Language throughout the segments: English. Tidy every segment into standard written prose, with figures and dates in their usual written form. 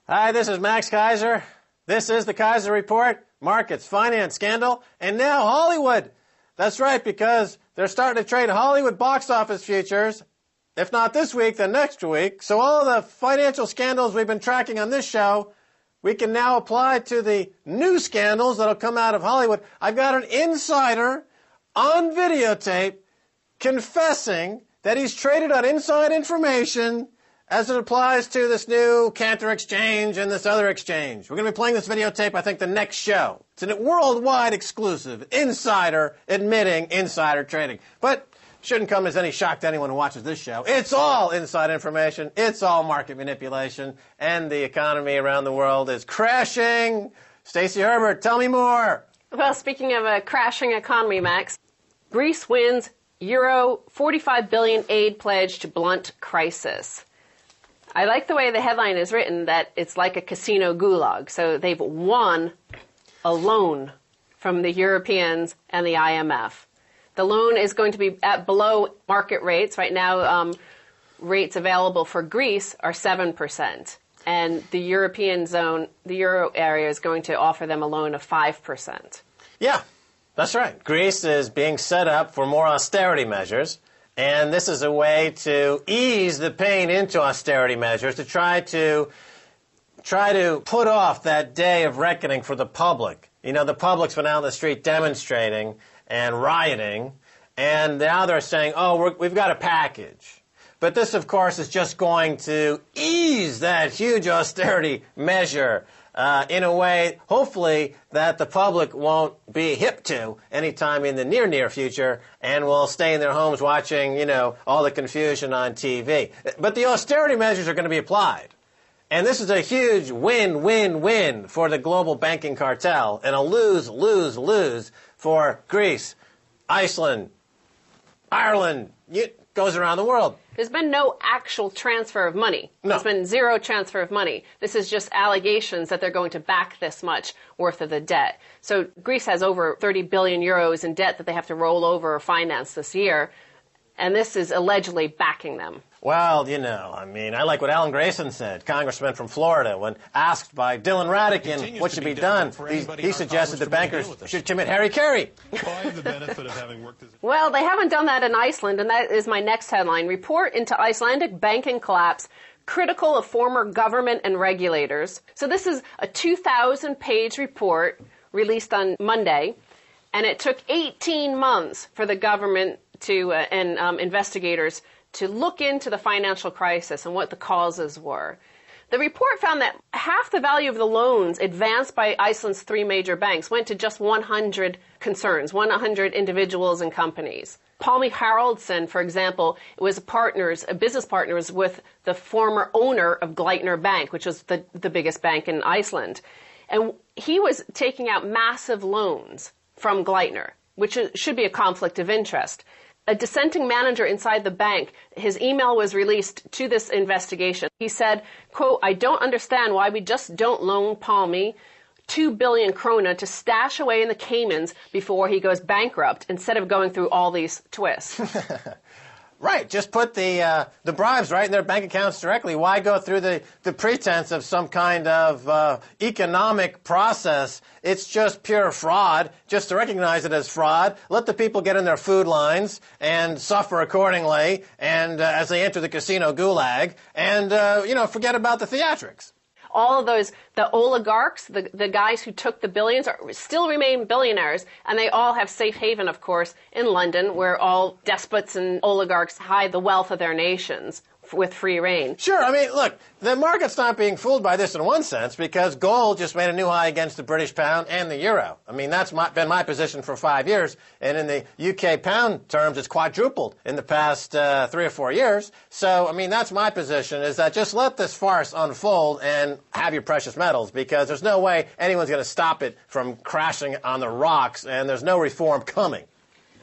Hi, this is Max Keiser. This is the Keiser Report, markets, finance, scandal, and now Hollywood. That's right, because they're starting to trade Hollywood box office futures, if not this week, then next week. So all the financial scandals we've been tracking on this show, we can now apply to the new scandals that'll come out of Hollywood. I've got an insider on videotape confessing that he's traded on inside information as it applies to this new Cantor exchange and this other exchange. We're going to be playing this videotape, I think, the next show. It's a worldwide exclusive. Insider admitting insider trading. But shouldn't come as any shock to anyone who watches this show. It's all inside information. It's all market manipulation. And the economy around the world is crashing. Stacy Herbert, tell me more. Well, speaking of a crashing economy, Max, Greece wins Euro 45 billion aid pledge to blunt crisis. I like the way the headline is written, that it's like a casino gulag. So they've won a loan from the Europeans and the IMF. The loan is going to be at below market rates. Right now, rates available for Greece are 7%. And the European zone, the euro area, is going to offer them a loan of 5%. Yeah, that's right. Greece is being set up for more austerity measures. And this is a way to ease the pain into austerity measures, to try to put off that day of reckoning for the public. You know, the public's been out on the street demonstrating and rioting, and now they're saying, oh, we've got a package. But this, of course, is just going to ease that huge austerity measure in a way, hopefully, that the public won't be hip to anytime in the near future and will stay in their homes watching, you know, all the confusion on TV. But the austerity measures are going to be applied. And this is a huge win-win-win for the global banking cartel and a lose-lose-lose for Greece, Iceland, Ireland. It goes around the world. There's been no actual transfer of money. No. There's been zero transfer of money. This is just allegations that they're going to back this much worth of the debt. So Greece has over 30 billion euros in debt that they have to roll over or finance this year. And this is allegedly backing them. Well, you know, I mean, I like what Alan Grayson said, congressman from Florida, when asked by Dylan Radican what should be done. He suggested that bankers should commit harry-carry. Well, they haven't done that in Iceland, and that is my next headline. Report into Icelandic banking collapse, critical of former government and regulators. So this is a 2,000-page report released on Monday, and it took 18 months for the government to and investigators to look into the financial crisis and what the causes were. The report found that half the value of the loans advanced by Iceland's three major banks went to just 100 concerns, 100 individuals and companies. Pálmi Haraldsson, for example, was business partners with the former owner of Glitnir Bank, which was the biggest bank in Iceland. And he was taking out massive loans from Glitnir, which should be a conflict of interest. A dissenting manager inside the bank, his email was released to this investigation. He said, quote, I don't understand why we just don't loan Pálmi 2 billion krona to stash away in the Caymans before he goes bankrupt, instead of going through all these twists. Right, just put the bribes right in their bank accounts directly. Why go through the pretense of some kind of economic process? It's just pure fraud. Just to recognize it as fraud, let the people get in their food lines and suffer accordingly, and as they enter the casino gulag, and forget about the theatrics. All of those, the oligarchs, the guys who took the billions, still remain billionaires, and they all have safe haven, of course, in London, where all despots and oligarchs hide the wealth of their nations with free reign. Sure. I mean, look, the market's not being fooled by this in one sense, because gold just made a new high against the British pound and the euro. I mean, that's been my position for 5 years. And in the UK pound terms, it's quadrupled in the past 3 or 4 years. So, I mean, that's my position, is that just let this farce unfold and have your precious metals, because there's no way anyone's going to stop it from crashing on the rocks, and there's no reform coming.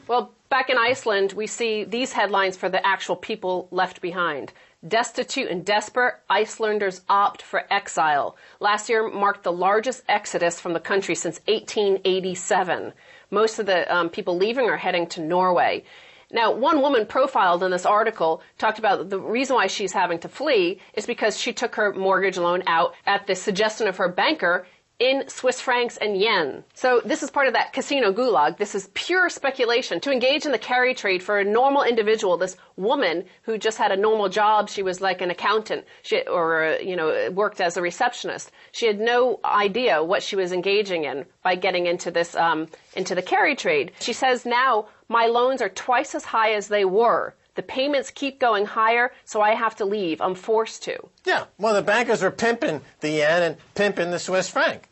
Well, back in Iceland, we see these headlines for the actual people left behind. Destitute and desperate, Icelanders opt for exile. Last year marked the largest exodus from the country since 1887. Most of the people leaving are heading to Norway. Now, one woman profiled in this article talked about the reason why she's having to flee is because she took her mortgage loan out at the suggestion of her banker in Swiss francs and yen. So this is part of that casino gulag. This is pure speculation. To engage in the carry trade for a normal individual, this woman who just had a normal job, she was like an accountant, worked as a receptionist. She had no idea what she was engaging in by getting into this, into the carry trade. She says now, my loans are twice as high as they were. The payments keep going higher, so I have to leave. I'm forced to. Yeah, well, the bankers were pimping the yen and pimping the Swiss franc,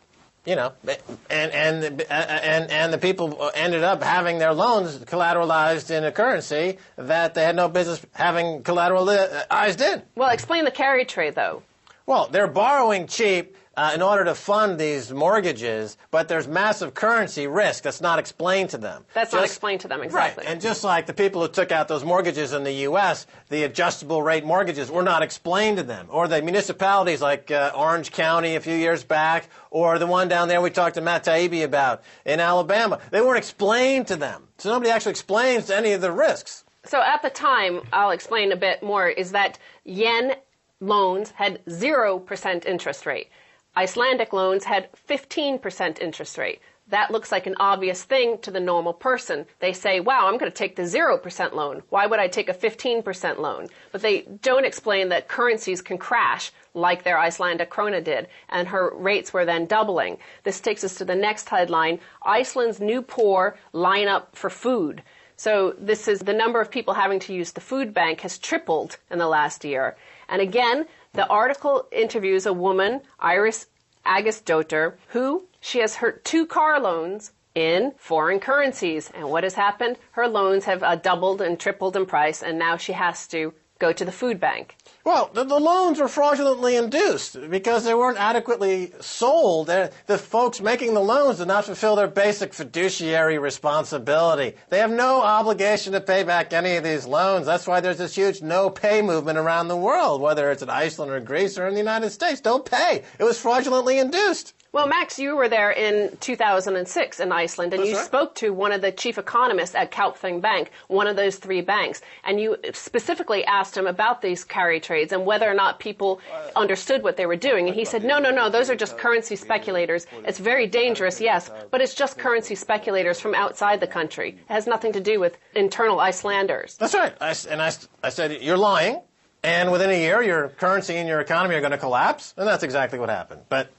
and the people ended up having their loans collateralized in a currency that they had no business having collateralized in. Well, explain the carry trade, though. Well, they're borrowing cheap in order to fund these mortgages, but there's massive currency risk that's not explained to them. That's not explained to them, exactly. Right, and just like the people who took out those mortgages in the U.S., the adjustable rate mortgages were not explained to them. Or the municipalities like Orange County a few years back, or the one down there we talked to Matt Taibbi about in Alabama. They weren't explained to them. So nobody actually explains any of the risks. So at the time, I'll explain a bit more, is that yen loans had 0% interest rate. Icelandic loans had 15% interest rate. That looks like an obvious thing to the normal person. They say, wow, I'm going to take the 0% loan. Why would I take a 15% loan? But they don't explain that currencies can crash like their Icelandic krona did, and her rates were then doubling. This takes us to the next headline. Iceland's new poor line up for food. So this is the number of people having to use the food bank has tripled in the last year. And again, the article interviews a woman, Iris Agasdóttir, who she has her 2 car loans in foreign currencies. And what has happened? Her loans have doubled and tripled in price, and now she has to go to the food bank. Well, the loans were fraudulently induced because they weren't adequately sold. The folks making the loans did not fulfill their basic fiduciary responsibility. They have no obligation to pay back any of these loans. That's why there's this huge no-pay movement around the world, whether it's in Iceland or Greece or in the United States. Don't pay. It was fraudulently induced. Well, Max, you were there in 2006 in Iceland, and you spoke to one of the chief economists at Kaupthing Bank, one of those 3 banks, and you specifically asked him about these carry trades and whether or not people understood what they were doing. And he said, no, those are just currency speculators. It's very dangerous, yes, but it's just currency speculators from outside the country. It has nothing to do with internal Icelanders. That's right. I said, you're lying, and within a year, your currency and your economy are going to collapse, and that's exactly what happened. But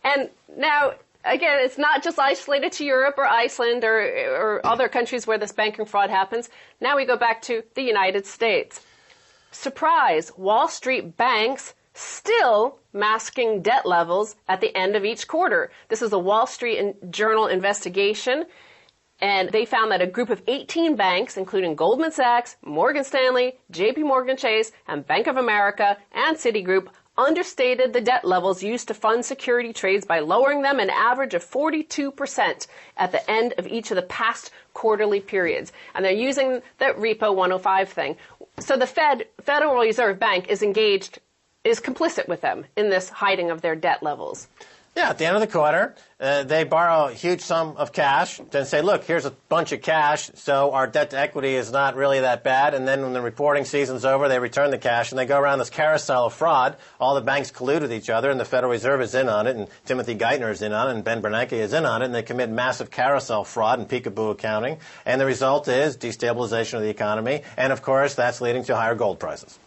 And now, again, it's not just isolated to Europe or Iceland or other countries where this banking fraud happens. Now we go back to the United States. Surprise, Wall Street banks still masking debt levels at the end of each quarter. This is a Wall Street Journal investigation, and they found that a group of 18 banks, including Goldman Sachs, Morgan Stanley, JP Morgan Chase, and Bank of America, and Citigroup, understated the debt levels used to fund security trades by lowering them an average of 42% at the end of each of the past quarterly periods. And they're using the Repo 105 thing. So the Federal Reserve Bank is complicit with them in this hiding of their debt levels. Yeah, at the end of the quarter, they borrow a huge sum of cash, then say, look, here's a bunch of cash, so our debt to equity is not really that bad. And then when the reporting season's over, they return the cash, and they go around this carousel of fraud. All the banks collude with each other, and the Federal Reserve is in on it, and Timothy Geithner is in on it, and Ben Bernanke is in on it, and they commit massive carousel fraud and peekaboo accounting. And the result is destabilization of the economy, and of course, that's leading to higher gold prices.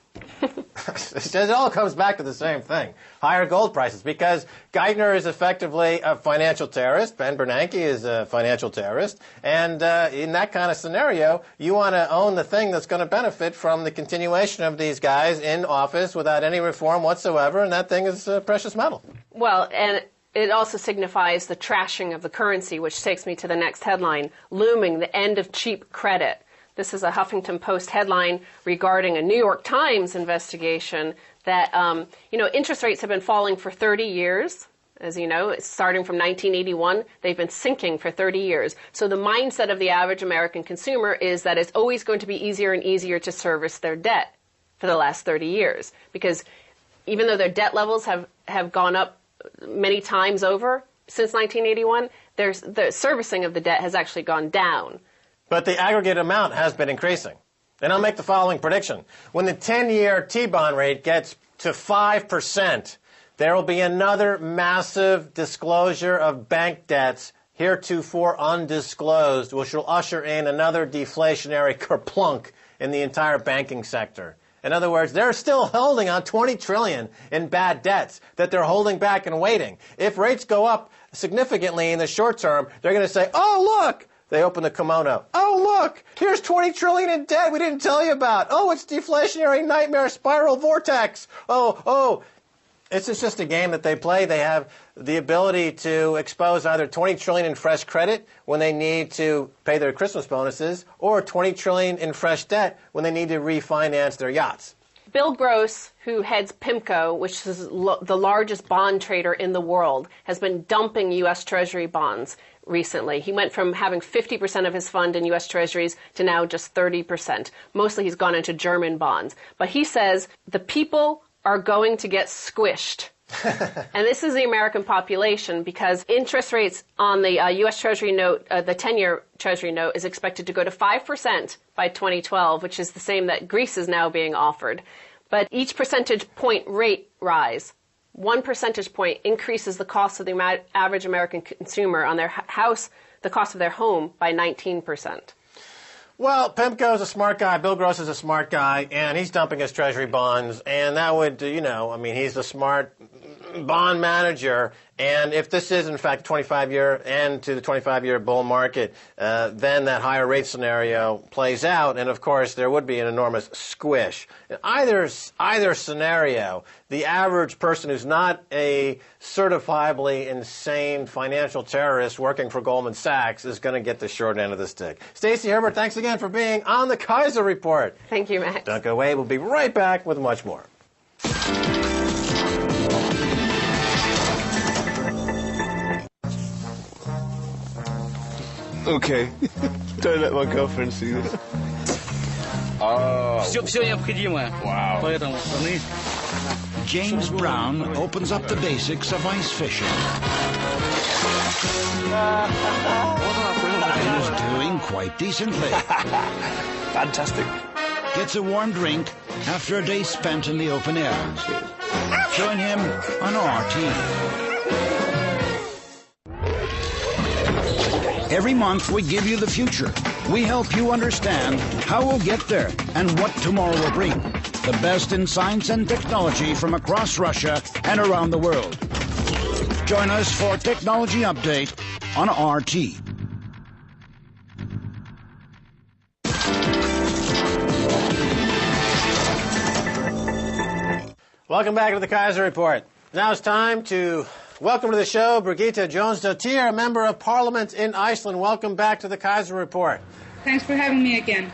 It all comes back to the same thing. Higher gold prices, because Geithner is effectively a financial terrorist. Ben Bernanke is a financial terrorist. And in that kind of scenario, you want to own the thing that's going to benefit from the continuation of these guys in office without any reform whatsoever, and that thing is precious metal. Well, and it also signifies the trashing of the currency, which takes me to the next headline, looming the end of cheap credit. This is a Huffington Post headline regarding a New York Times investigation that, interest rates have been falling for 30 years. As you know, starting from 1981, they've been sinking for 30 years. So the mindset of the average American consumer is that it's always going to be easier and easier to service their debt for the last 30 years. Because even though their debt levels have gone up many times over since 1981, the servicing of the debt has actually gone down. but the aggregate amount has been increasing. And I'll make the following prediction. When the 10-year T-bond rate gets to 5%, there will be another massive disclosure of bank debts heretofore undisclosed, which will usher in another deflationary kerplunk in the entire banking sector. In other words, they're still holding on $20 trillion in bad debts that they're holding back and waiting. If rates go up significantly in the short term, they're going to say, oh, look, they open the kimono. Oh, look, here's $20 trillion in debt we didn't tell you about. Oh, it's deflationary nightmare spiral vortex. Oh. It's just a game that they play. They have the ability to expose either $20 trillion in fresh credit when they need to pay their Christmas bonuses or $20 trillion in fresh debt when they need to refinance their yachts. Bill Gross, who heads PIMCO, which is the largest bond trader in the world, has been dumping U.S. Treasury bonds recently. He went from having 50% of his fund in U.S. Treasuries to now just 30%. Mostly he's gone into German bonds. But he says the people are going to get squished. And this is the American population because interest rates on the U.S. Treasury note, the 10-year Treasury note, is expected to go to 5% by 2012, which is the same that Greece is now being offered. But each percentage point rate rise, 1 percentage point increases the cost of the average American consumer on their house, the cost of their home, by 19%. Well, PIMCO is a smart guy. Bill Gross is a smart guy, and he's dumping his Treasury bonds. And that would, he's a smart bond manager. And if this is, in fact, 25-year end to the 25-year bull market, then that higher rate scenario plays out. And, of course, there would be an enormous squish. In either scenario, the average person who's not a certifiably insane financial terrorist working for Goldman Sachs is going to get the short end of the stick. Stacy Herbert, thanks again for being on the Keiser Report. Thank you, Max. Don't go away. We'll be right back with much more. Okay. Don't let my girlfriend see this. Все необходимое. Поэтому штаны. James Brown opens up the basics of ice fishing. And is doing quite decently. Fantastic. Gets a warm drink after a day spent in the open air. Join him on RT. Every month we give you the future. We help you understand how we'll get there and what tomorrow will bring. The best in science and technology from across Russia and around the world. Join us for Technology Update on RT. Welcome back to the Keiser Report. Now it's time to welcome to the show Brigitte Jones-Dottir, a member of Parliament in Iceland. Welcome back to the Keiser Report. Thanks for having me again.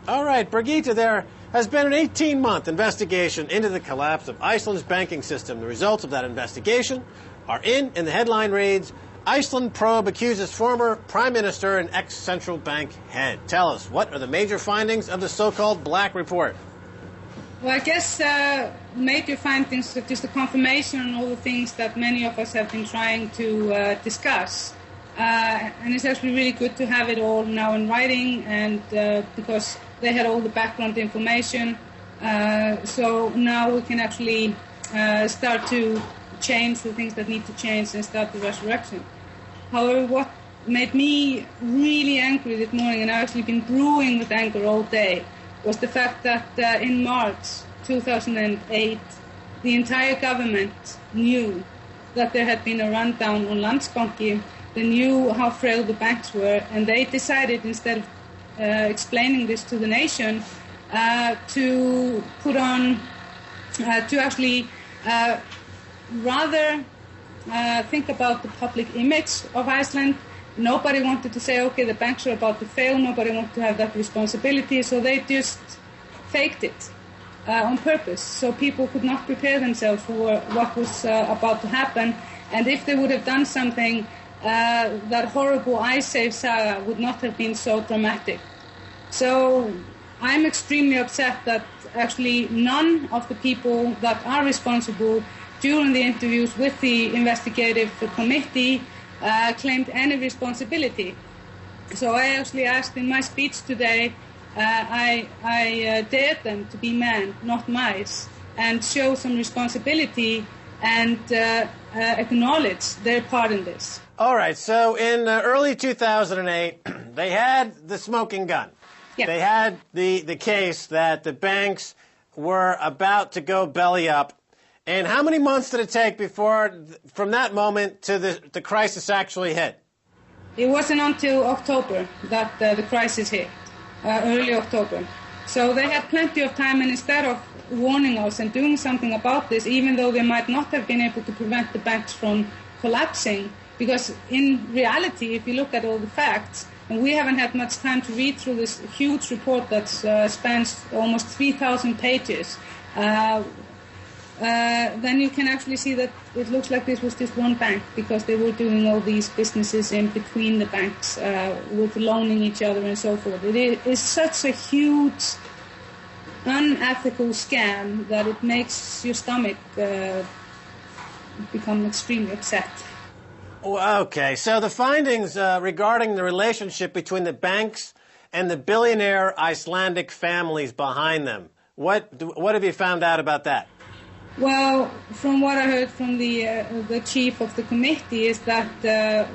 All right, Brigitte, there has been an 18-month investigation into the collapse of Iceland's banking system. The results of that investigation are in, and the headline reads, Iceland probe accuses former prime minister and ex-central bank head. Tell us, what are the major findings of the so-called Black Report? Well, I guess major findings are just a confirmation on all the things that many of us have been trying to discuss. And it's actually really good to have it all now in writing, and because they had all the background information. So now we can actually start to change the things that need to change and start the resurrection. However, what made me really angry this morning, and I've actually been brewing with anger all day, was the fact that in March 2008, the entire government knew that there had been a rundown on Landsbanki. They knew how frail the banks were, and they decided, instead of explaining this to the nation, to put on, to actually rather think about the public image of Iceland. Nobody wanted to say, okay, the banks are about to fail. Nobody wanted to have that responsibility, so they just faked it on purpose, so people could not prepare themselves for what was about to happen. And if they would have done something, that horrible iSafe saga would not have been so dramatic. So I'm extremely upset that actually none of the people that are responsible during the interviews with the investigative committee claimed any responsibility. So I actually asked in my speech today, I dared them to be men, not mice, and show some responsibility and acknowledge their part in this. All right, so in early 2008, they had the smoking gun. Yeah. They had the case that the banks were about to go belly up. And how many months did it take before, from that moment to the crisis actually hit? It wasn't until October that the crisis hit, early October. So they had plenty of time, and instead of warning us and doing something about this, even though they might not have been able to prevent the banks from collapsing, because in reality, if you look at all the facts, and we haven't had much time to read through this huge report that spans almost 3,000 pages, then you can actually see that it looks like this was just one bank, because they were doing all these businesses in between the banks with loaning each other and so forth. It is such a huge, unethical scam that it makes your stomach become extremely upset. Okay, so the findings regarding the relationship between the banks and the billionaire Icelandic families behind them, what have you found out about that? Well, from what I heard from the chief of the committee is that the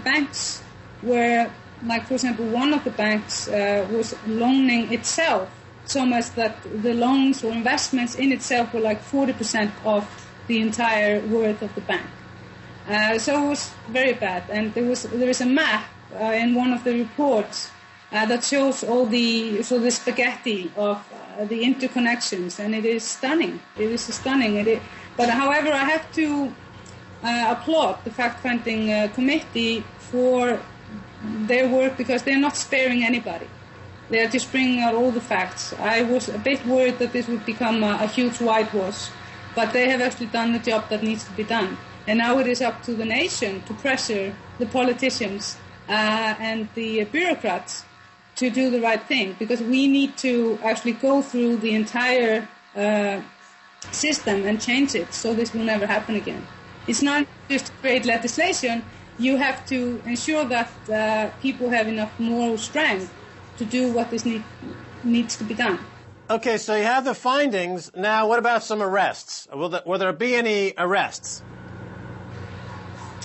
banks were, like for example, one of the banks was loaning itself so much that the loans or investments in itself were like 40% of the entire worth of the bank. So it was very bad, and there is a map in one of the reports that shows all the spaghetti of the interconnections, and it is stunning. It is stunning. But however, I have to applaud the fact-finding committee for their work, because they're not sparing anybody. They are just bringing out all the facts. I was a bit worried that this would become a huge whitewash, but they have actually done the job that needs to be done. And now it is up to the nation to pressure the politicians and the bureaucrats to do the right thing, because we need to actually go through the entire system and change it so this will never happen again. It's not just to create legislation. You have to ensure that people have enough moral strength to do what this needs to be done. Okay, so you have the findings. Now, what about some arrests? Will there be any arrests?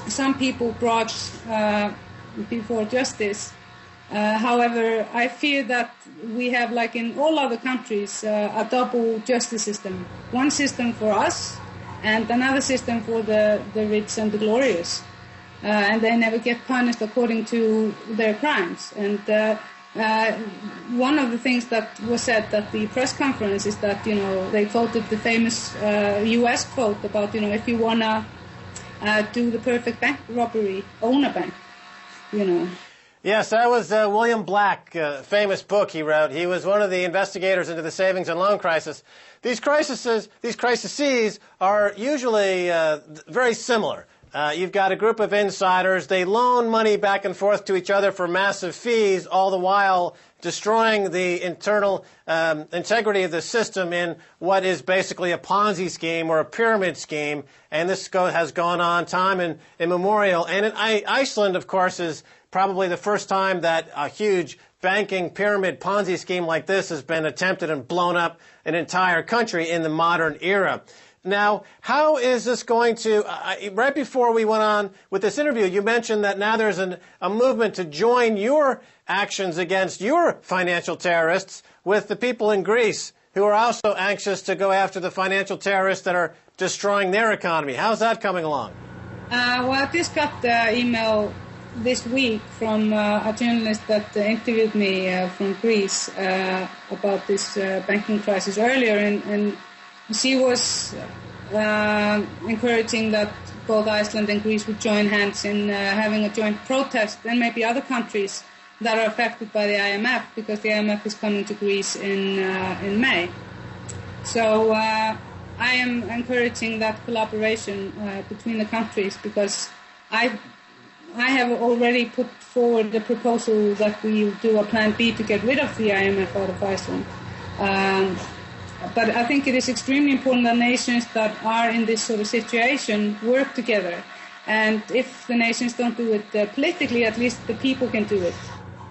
Some people brought before justice. However, I fear that we have, like in all other countries, a double justice system. One system for us and another system for the rich and the glorious. And they never get punished according to their crimes. And one of the things that was said at the press conference is that, they quoted the famous U.S. quote about, if you want to do the perfect bank robbery, own a bank, Yes, that was William Black, famous book he wrote. He was one of the investigators into the savings and loan crisis. These crises are usually very similar. You've got a group of insiders. They loan money back and forth to each other for massive fees, all the while destroying the internal integrity of the system in what is basically a Ponzi scheme or a pyramid scheme. And this has gone on time and immemorial. And in Iceland, of course, is probably the first time that a huge banking pyramid Ponzi scheme like this has been attempted and blown up an entire country in the modern era. Now, how is this going to, right before we went on with this interview, you mentioned that now there's a movement to join your actions against your financial terrorists with the people in Greece who are also anxious to go after the financial terrorists that are destroying their economy. How's that coming along? Well, I just got the email this week from a journalist that interviewed me from Greece about this banking crisis earlier, and she was encouraging that both Iceland and Greece would join hands in having a joint protest, and maybe other countries that are affected by the IMF, because the IMF is coming to Greece in May. So I am encouraging that collaboration between the countries, because I have already put forward the proposal that we do a plan B to get rid of the IMF out of Iceland. But I think it is extremely important that nations that are in this sort of situation work together. And if the nations don't do it politically, at least the people can do it.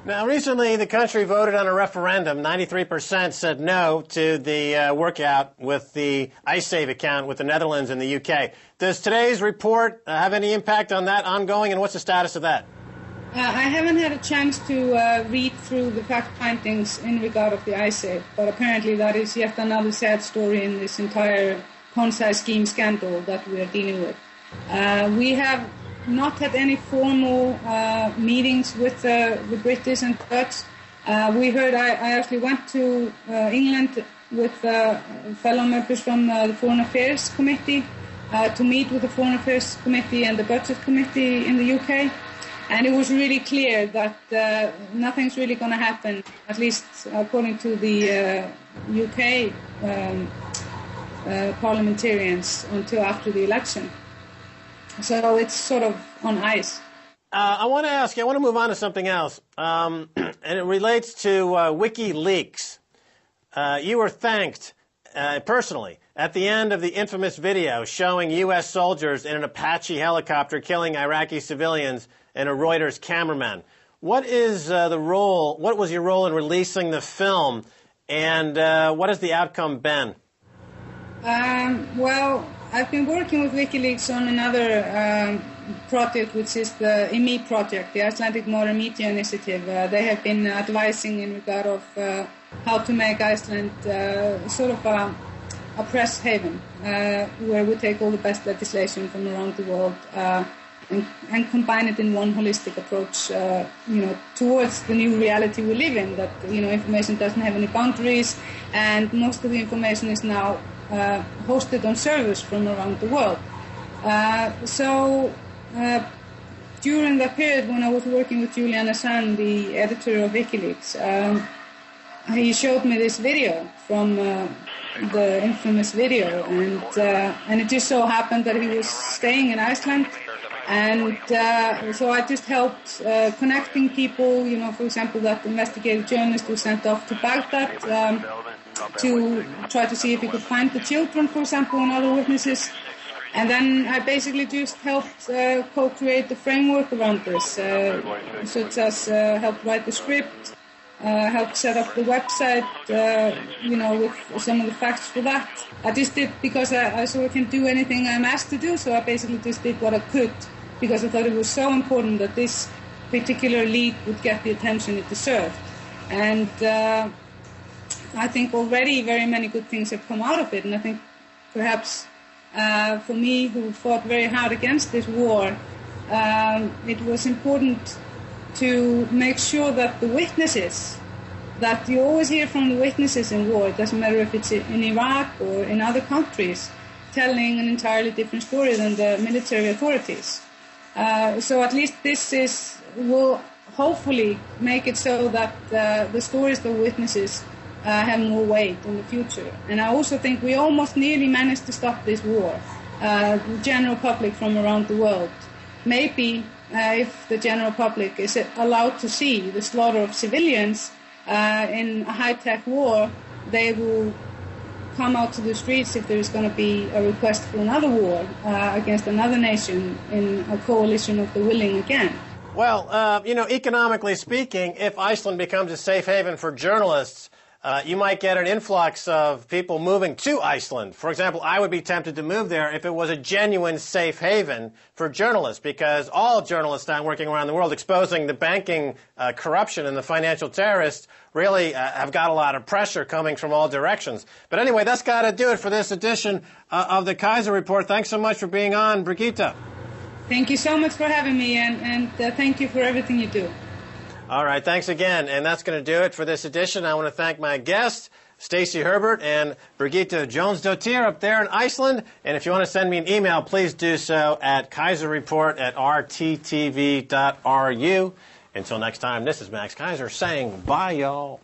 Now, recently, the country voted on a referendum. 93% said no to the workout with the iSave account with the Netherlands and the UK. Does today's report have any impact on that ongoing, and what's the status of that? I haven't had a chance to read through the fact findings in regard of the iSave, but apparently that is yet another sad story in this entire Ponzi scheme scandal that we are dealing with. We have not had any formal meetings with the British and Dutch. We heard I actually went to England with fellow members from the Foreign Affairs Committee to meet with the Foreign Affairs Committee and the Budget Committee in the UK. And it was really clear that nothing's really going to happen, at least according to the UK parliamentarians, until after the election. So it's sort of on ice. I want to move on to something else, and it relates to WikiLeaks. You were thanked personally at the end of the infamous video showing U.S. soldiers in an Apache helicopter killing Iraqi civilians and a Reuters cameraman. What is the role? What was your role in releasing the film, and what has the outcome been? Well, I've been working with WikiLeaks on another project, which is the IMI project, the Icelandic Modern Media Initiative. They have been advising in regard of how to make Iceland sort of a press haven, where we take all the best legislation from around the world and combine it in one holistic approach, towards the new reality we live in, that, information doesn't have any boundaries, and most of the information is now hosted on servers from around the world. So during that period when I was working with Julian Assange, the editor of WikiLeaks, he showed me this video from the infamous video, and it just so happened that he was staying in Iceland, and so I just helped connecting people, for example, that investigative journalist was sent off to Baghdad to try to see if he could find the children, for example, and other witnesses. And then I basically just helped co-create the framework around this, such as helped write the script, helped set up the website, with some of the facts for that. I just did because I sort of can do anything I'm asked to do, so I basically just did what I could, because I thought it was so important that this particular leak would get the attention it deserved. And I think already very many good things have come out of it, and I think perhaps for me, who fought very hard against this war, it was important to make sure that the witnesses, that you always hear from the witnesses in war, it doesn't matter if it's in Iraq or in other countries, telling an entirely different story than the military authorities. So at least this will hopefully make it so that the stories of witnesses have more weight in the future. And I also think we almost nearly managed to stop this war, the general public from around the world. Maybe if the general public is allowed to see the slaughter of civilians in a high-tech war, they will come out to the streets if there is going to be a request for another war against another nation in a coalition of the willing again. Well, economically speaking, if Iceland becomes a safe haven for journalists, you might get an influx of people moving to Iceland. For example, I would be tempted to move there if it was a genuine safe haven for journalists, because all journalists now working around the world exposing the banking corruption and the financial terrorists really have got a lot of pressure coming from all directions. But anyway, that's got to do it for this edition of the Keiser Report. Thanks so much for being on, Brigitte. Thank you so much for having me, and thank you for everything you do. All right, thanks again. And that's going to do it for this edition. I want to thank my guests, Stacy Herbert and Brigitte Jones-Dottir up there in Iceland. And if you want to send me an email, please do so at keiserreport@rttv.ru. Until next time, this is Max Keiser saying bye, y'all.